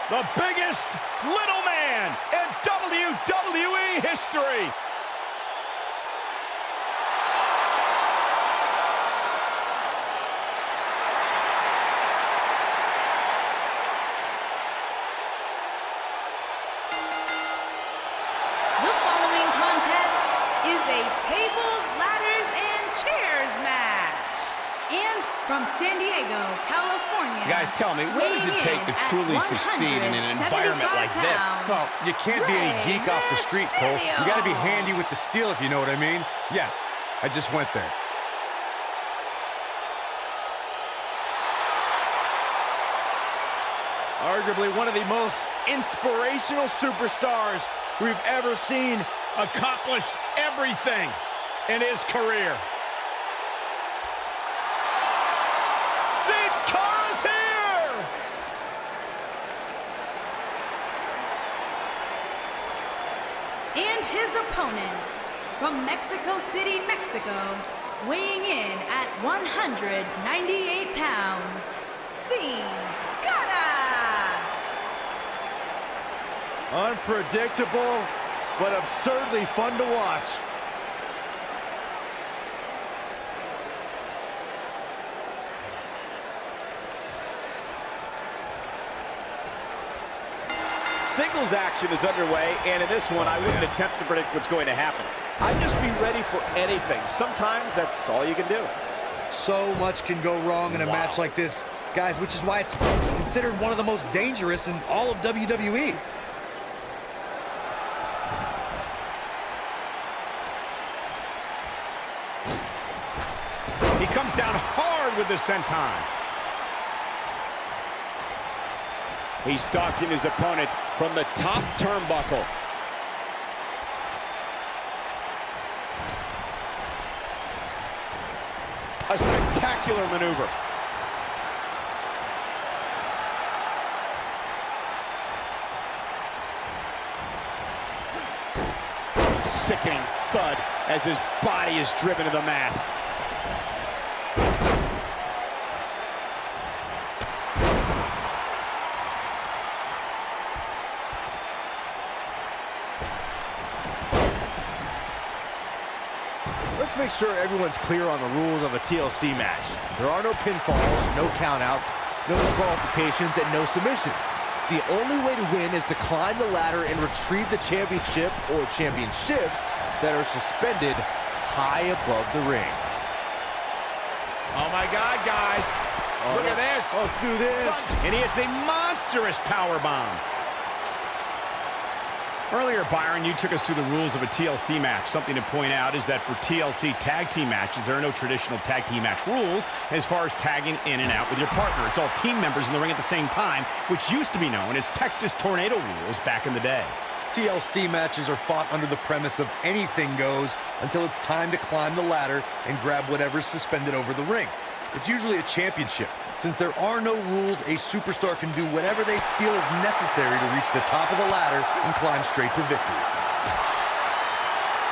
the biggest little man in WWE history. The following contest is a tables, ladders, and chairs match. And from San Diego, California. You guys, tell me, what does it take to truly succeed in an environment like this? Well, you can't be any geek off the street, Cole. You gotta be handy with the steel, if you know what I mean. Yes, I just went there. Arguably one of the most inspirational superstars we've ever seen accomplish everything in his career. Cara's here! And his opponent, from Mexico City, Mexico, weighing in at 198 pounds, Cara! Unpredictable, but absurdly fun to watch. Singles action is underway, and in this one, I wouldn't attempt to predict what's going to happen. I'd just be ready for anything. Sometimes that's all you can do. So much can go wrong in a match like this, guys, which is why it's considered one of the most dangerous in all of WWE. He comes down hard with the senton. He's stalking his opponent from the top turnbuckle. A spectacular maneuver. Sickening thud as his body is driven to the mat. Let's make sure everyone's clear on the rules of a TLC match. There are no pinfalls, no countouts, no disqualifications, and no submissions. The only way to win is to climb the ladder and retrieve the championship or championships that are suspended high above the ring. Oh my God, guys. Look at this. Let's do this. And he hits a monstrous powerbomb. Earlier, Byron, you took us through the rules of a TLC match. Something to point out is that for TLC tag team matches, there are no traditional tag team match rules as far as tagging in and out with your partner. It's all team members in the ring at the same time, which used to be known as Texas Tornado rules back in the day. TLC matches are fought under the premise of anything goes until it's time to climb the ladder and grab whatever's suspended over the ring. It's usually a championship. Since there are no rules, a superstar can do whatever they feel is necessary to reach the top of the ladder and climb straight to victory.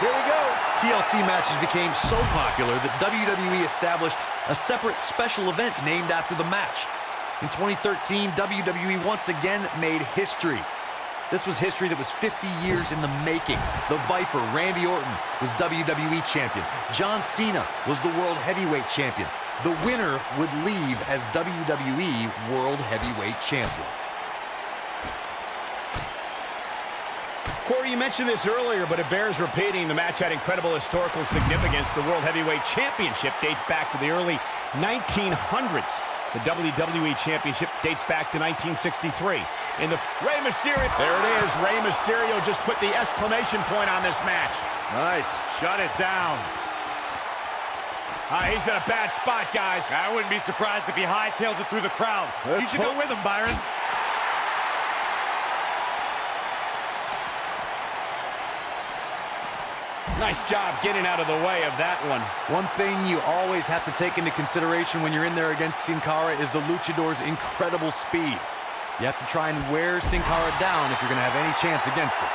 Here we go. TLC matches became so popular that WWE established a separate special event named after the match. In 2013, WWE once again made history. This was history that was 50 years in the making. The Viper, Randy Orton, was WWE champion. John Cena was the World Heavyweight champion. The winner would leave as WWE World Heavyweight champion. Corey, you mentioned this earlier, but it bears repeating. The match had incredible historical significance. The World Heavyweight Championship dates back to the early 1900s. The WWE Championship dates back to 1963. In the Rey Mysterio, there it is. Rey Mysterio just put the exclamation point on this match. Nice. Shut it down. He's in a bad spot, guys. I wouldn't be surprised if he hightails it through the crowd. You should go with him, Byron. Nice job getting out of the way of that one. One thing you always have to take into consideration when you're in there against Sin Cara is the Luchador's incredible speed. You have to try and wear Sin Cara down if you're going to have any chance against it.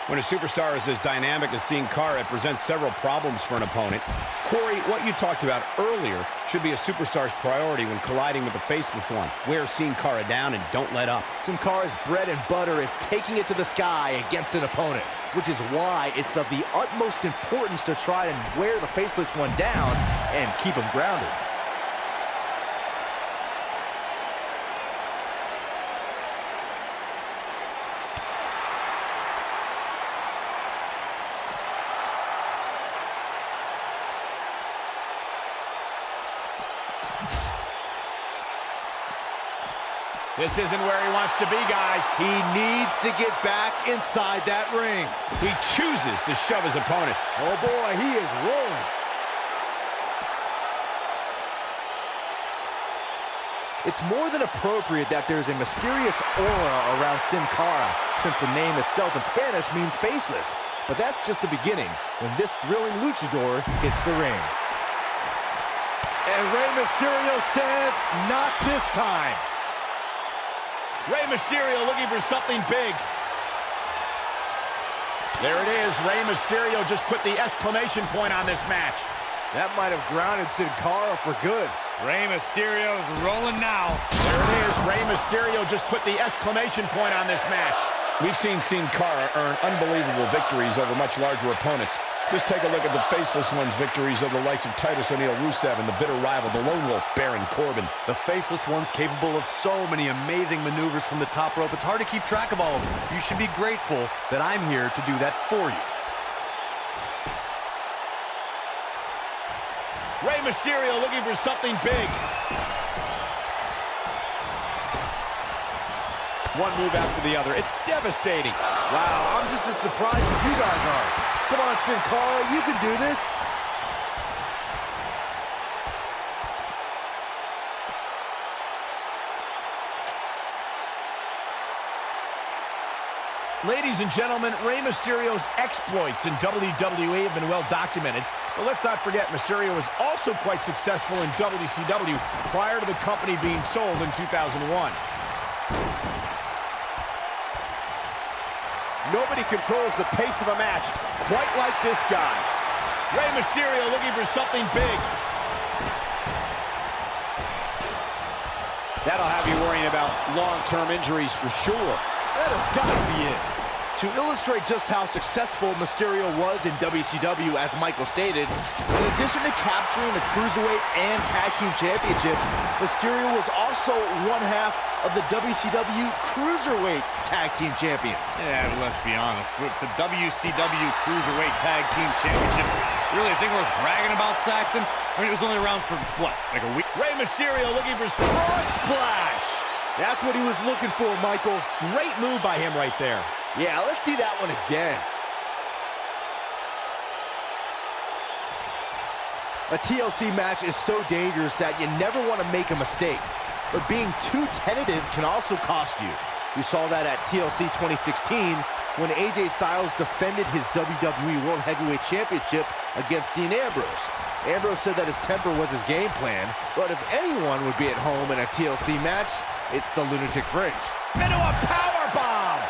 When a superstar is as dynamic as Cara, it presents several problems for an opponent. Corey, what you talked about earlier should be a superstar's priority when colliding with the faceless one. Wear Cara down and don't let up. Cara's bread and butter is taking it to the sky against an opponent, which is why it's of the utmost importance to try and wear the faceless one down and keep him grounded. This isn't where he wants to be, guys. He needs to get back inside that ring. He chooses to shove his opponent. Oh boy, he is rolling. It's more than appropriate that there's a mysterious aura around Cara, since the name itself in Spanish means faceless. But that's just the beginning, when this thrilling luchador hits the ring. And Rey Mysterio says, not this time. Rey Mysterio looking for something big. There it is. Rey Mysterio just put the exclamation point on this match. That might have grounded Cara for good. Rey Mysterio is rolling now. There it is. Rey Mysterio just put the exclamation point on this match. We've seen Cara earn unbelievable victories over much larger opponents. Just take a look at the faceless one's victories over the likes of Titus O'Neil, Rusev, and the bitter rival, the Lone Wolf, Baron Corbin. The faceless one's capable of so many amazing maneuvers from the top rope. It's hard to keep track of all of them. You should be grateful that I'm here to do that for you. Rey Mysterio looking for something big. One move after the other. It's devastating. Wow, I'm just as surprised as you guys are. Come on, Cara, you can do this. Ladies and gentlemen, Rey Mysterio's exploits in WWE have been well documented. But let's not forget, Mysterio was also quite successful in WCW prior to the company being sold in 2001. Nobody controls the pace of a match quite like this guy. Rey Mysterio looking for something big. That'll have you worrying about long-term injuries for sure. That has got to be it. To illustrate just how successful Mysterio was in WCW, as Michael stated, in addition to capturing the Cruiserweight and Tag Team Championships, Mysterio was also one half of the WCW Cruiserweight Tag Team Champions. Yeah, let's be honest. With the WCW Cruiserweight Tag Team Championship, really a thing worth bragging about, Saxton? I mean, it was only around for, what, like a week? Rey Mysterio looking for Frog splash! That's what he was looking for, Michael. Great move by him right there. Yeah, let's see that one again. A TLC match is so dangerous that you never want to make a mistake. But being too tentative can also cost you. We saw that at TLC 2016 when AJ Styles defended his WWE World Heavyweight Championship against Dean Ambrose. Ambrose said that his temper was his game plan, but if anyone would be at home in a TLC match, it's the Lunatic Fringe. Into a powerbomb!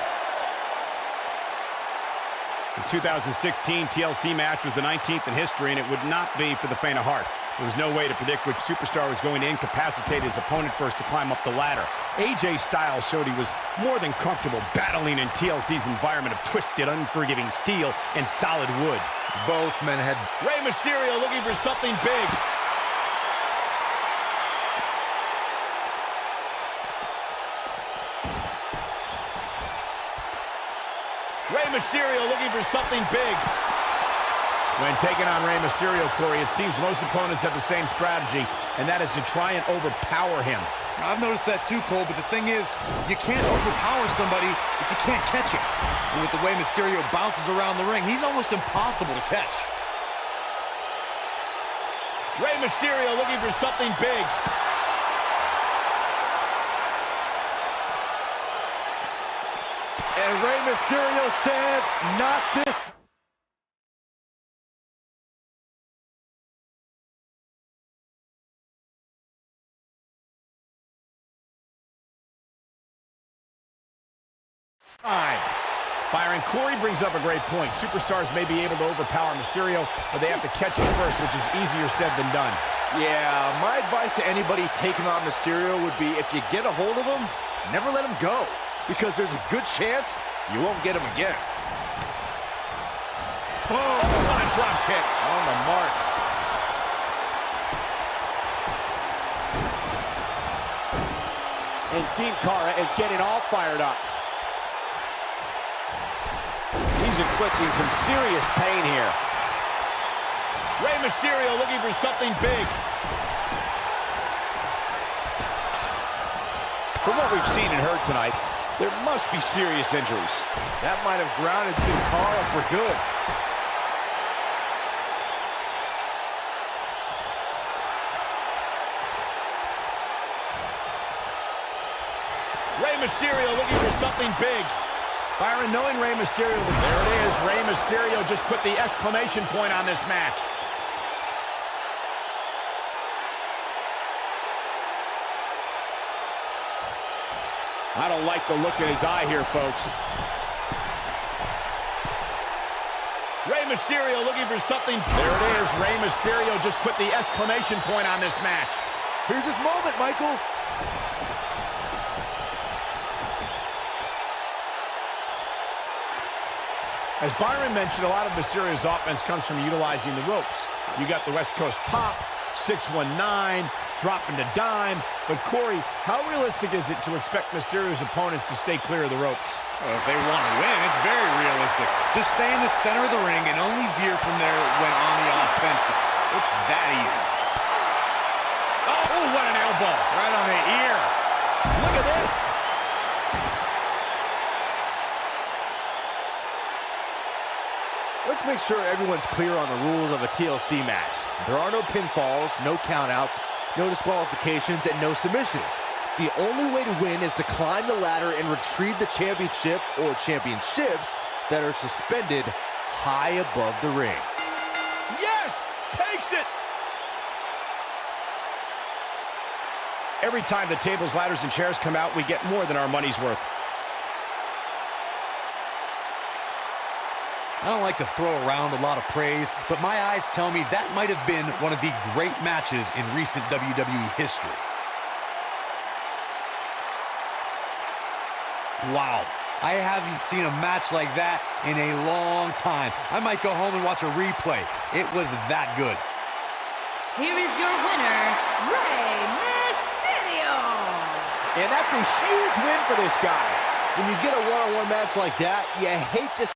The 2016 TLC match was the 19th in history, and it would not be for the faint of heart. There was no way to predict which superstar was going to incapacitate his opponent first to climb up the ladder. AJ Styles showed he was more than comfortable battling in TLC's environment of twisted, unforgiving steel and solid wood. Both men had... Rey Mysterio looking for something big. Rey Mysterio looking for something big. When taking on Rey Mysterio, Corey, it seems most opponents have the same strategy, and that is to try and overpower him. I've noticed that too, Cole, but the thing is, you can't overpower somebody if you can't catch him. And with the way Mysterio bounces around the ring, he's almost impossible to catch. Rey Mysterio looking for something big. And Rey Mysterio says, not this. time. Byron, Corey brings up a great point. Superstars may be able to overpower Mysterio, but they have to catch him first, which is easier said than done. Yeah, my advice to anybody taking on Mysterio would be if you get a hold of him, never let him go, because there's a good chance you won't get him again. Boom! What a drop kick. On the mark. And seeing Cara is getting all fired up. He's inflicting some serious pain here. Rey Mysterio looking for something big. From what we've seen and heard tonight, there must be serious injuries. That might have grounded Sin Cara for good. Rey Mysterio looking for something big. Byron, knowing Rey Mysterio, there it is. Rey Mysterio just put the exclamation point on this match. I don't like the look in his eye here, folks. Rey Mysterio looking for something. There it is. Rey Mysterio just put the exclamation point on this match. Here's his moment, Michael. As Byron mentioned, a lot of Mysterio's offense comes from utilizing the ropes. You got the West Coast pop, 619, dropping to dime. But Corey, how realistic is it to expect Mysterio's opponents to stay clear of the ropes? Well, if they want to win, it's very realistic. Just stay in the center of the ring and only veer from there when on the offensive. It's that easy. Oh, what an elbow. Right on the ear. Look at this. Let's make sure everyone's clear on the rules of a TLC match. There are no pinfalls, no countouts, no disqualifications, and no submissions. The only way to win is to climb the ladder and retrieve the championship or championships that are suspended high above the ring. Yes! Takes it! Every time the tables, ladders, and chairs come out, we get more than our money's worth. I don't like to throw around a lot of praise, but my eyes tell me that might have been one of the great matches in recent WWE history. Wow, I haven't seen a match like that in a long time. I might go home and watch a replay. It was that good. Here is your winner, Rey Mysterio. And that's a huge win for this guy. When you get a one-on-one match like that, you hate to